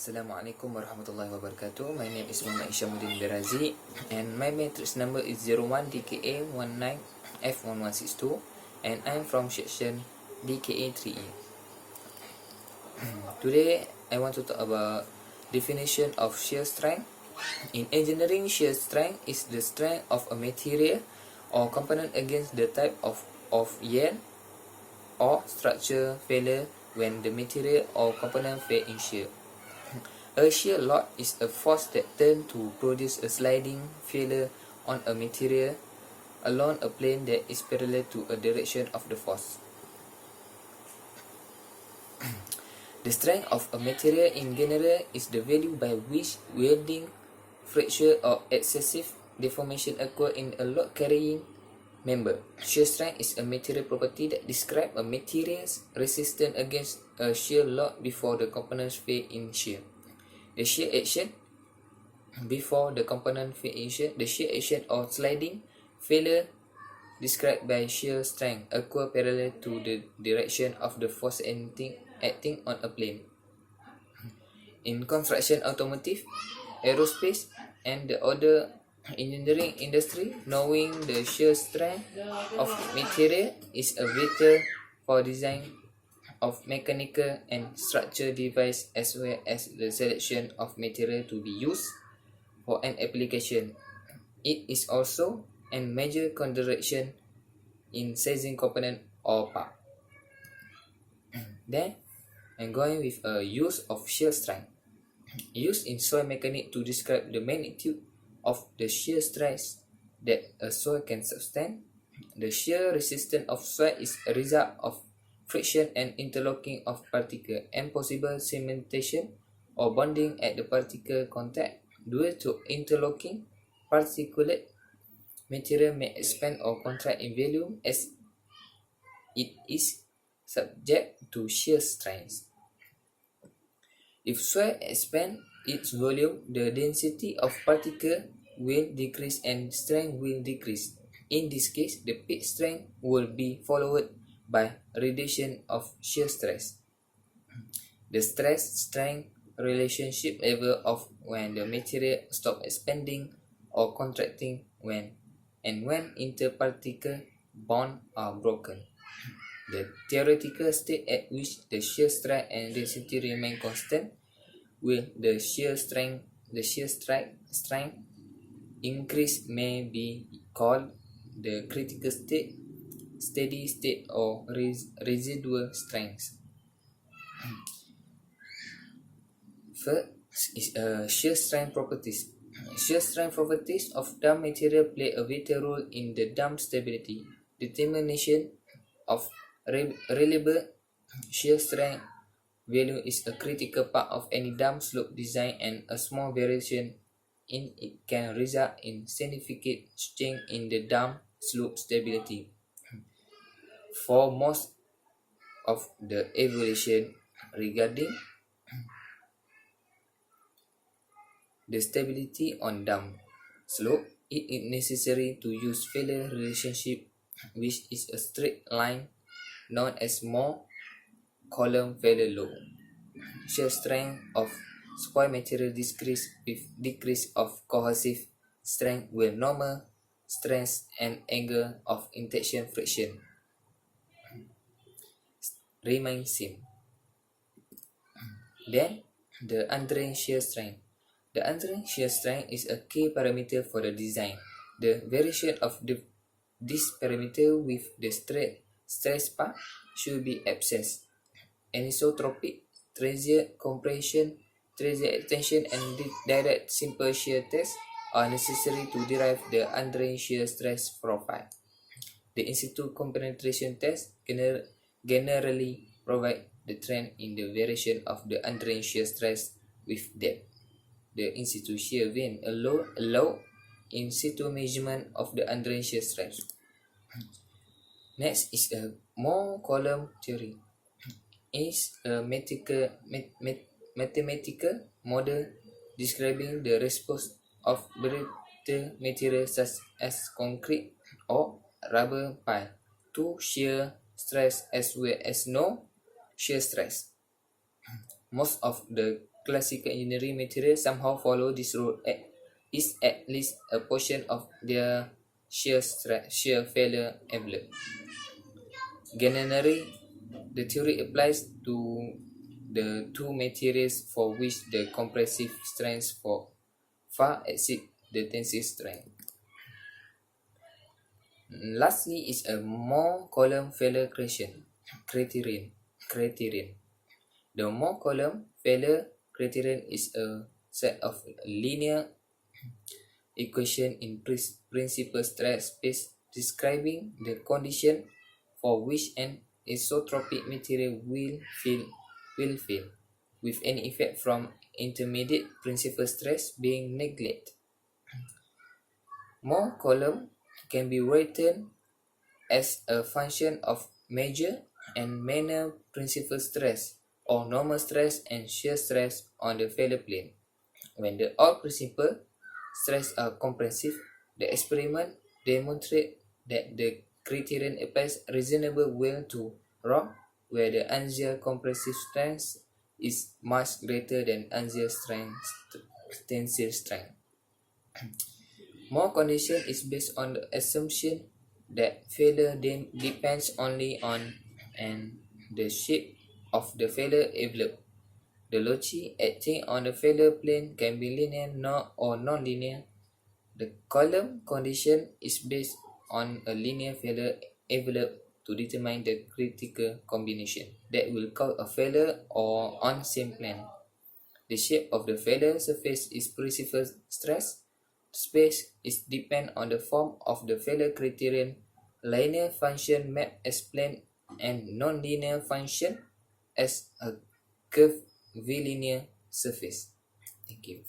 Assalamualaikum warahmatullahi wabarakatuh. My name is HISYAMUDIN RADZI and my matrix number is 01 DKA19 F1162 and I'm from section DKA3E. Today I want to talk about definition of shear strength. In engineering, shear strength is the strength of a material or component against the type of yield or structure failure when the material or component fail in shear. A shear load is a force that tends to produce a sliding failure on a material along a plane that is parallel to a direction of the force. The strength of a material in general is the value by which welding, fracture or excessive deformation occur in a load-carrying member. Shear strength is a material property that describes a material's resistance against a shear load before the components fail in shear. The shear action before the component fail in shear, the shear action or sliding failure described by shear strength occur parallel to the direction of the force acting on a plane. In construction, automotive, aerospace, and the other engineering industry, knowing the shear strength of material is a vital for design of mechanical and structural device as well as the selection of material to be used for an application. It is also a major consideration in sizing component or part. Then I'm going with a use of shear strength. Used in soil mechanics to describe the magnitude of the shear stress that a soil can sustain. The shear resistance of soil is a result of friction and interlocking of particles and possible cementation or bonding at the particle contact. Due to interlocking, particulate material may expand or contract in volume as it is subject to shear strength. If soil expands its volume, the density of particles will decrease and strength will decrease. In this case, the peak strength will be followed by reduction of shear stress. The stress-strength relationship level of when the material stop expanding or contracting when interparticle bonds are broken. The theoretical state at which the shear strength and density remain constant will the shear strength increase may be called the critical state, steady state or residual strength. First is shear strength properties. Shear strength properties of dam material play a vital role in the dam stability. Determination of reliable shear strength value is a critical part of any dam slope design, and a small variation in it can result in significant change in the dam slope stability. For most of the evaluation regarding the stability on dam slope, it is necessary to use failure relationship, which is a straight line known as more column failure law. Shear strength of spoil material decrease with decrease of cohesive strength with normal stress and angle of interaction friction remain same. Then the undrained shear strength. The undrained shear strength is a key parameter for the design. The variation of this parameter with the stress part should be abscess. Anisotropic, transient compression, transient extension, and direct simple shear test are necessary to derive the undrained shear stress profile. The in situ compenetration test generally provide the trend in the variation of the undrained shear stress with depth. The in situ shear vane allow in situ measurement of the undrained shear stress. Next is a more column theory. Is a mathematical model describing the response of brittle materials such as concrete or rubber pile to shear stress as well as no shear stress. Most of the classical engineering materials somehow follow this rule, is at least a portion of their shear failure envelope. Generally, the theory applies to the two materials for which the compressive strengths far exceed the tensile strength. Lastly is a more column failure criterion. The more column failure criterion is a set of linear equation in principal stress space describing the condition for which an isotropic material will fail, with any effect from intermediate principal stress being neglected. More column can be written as a function of major and minor principal stress or normal stress and shear stress on the failure plane. When the all principal stress are compressive, the experiment demonstrates that the criterion applies reasonable well to rock where the axial compressive strength is much greater than axial tensile strength. More condition is based on the assumption that failure depends only on and the shape of the failure envelope. The loci acting on the failure plane can be linear or non-linear. The column condition is based on a linear failure envelope to determine the critical combination that will cause a failure or on same plane. The shape of the failure surface is principal stress. Space is depend on the form of the failure criterion. Linear function map as plane and non-linear function as a curvilinear surface. Thank you.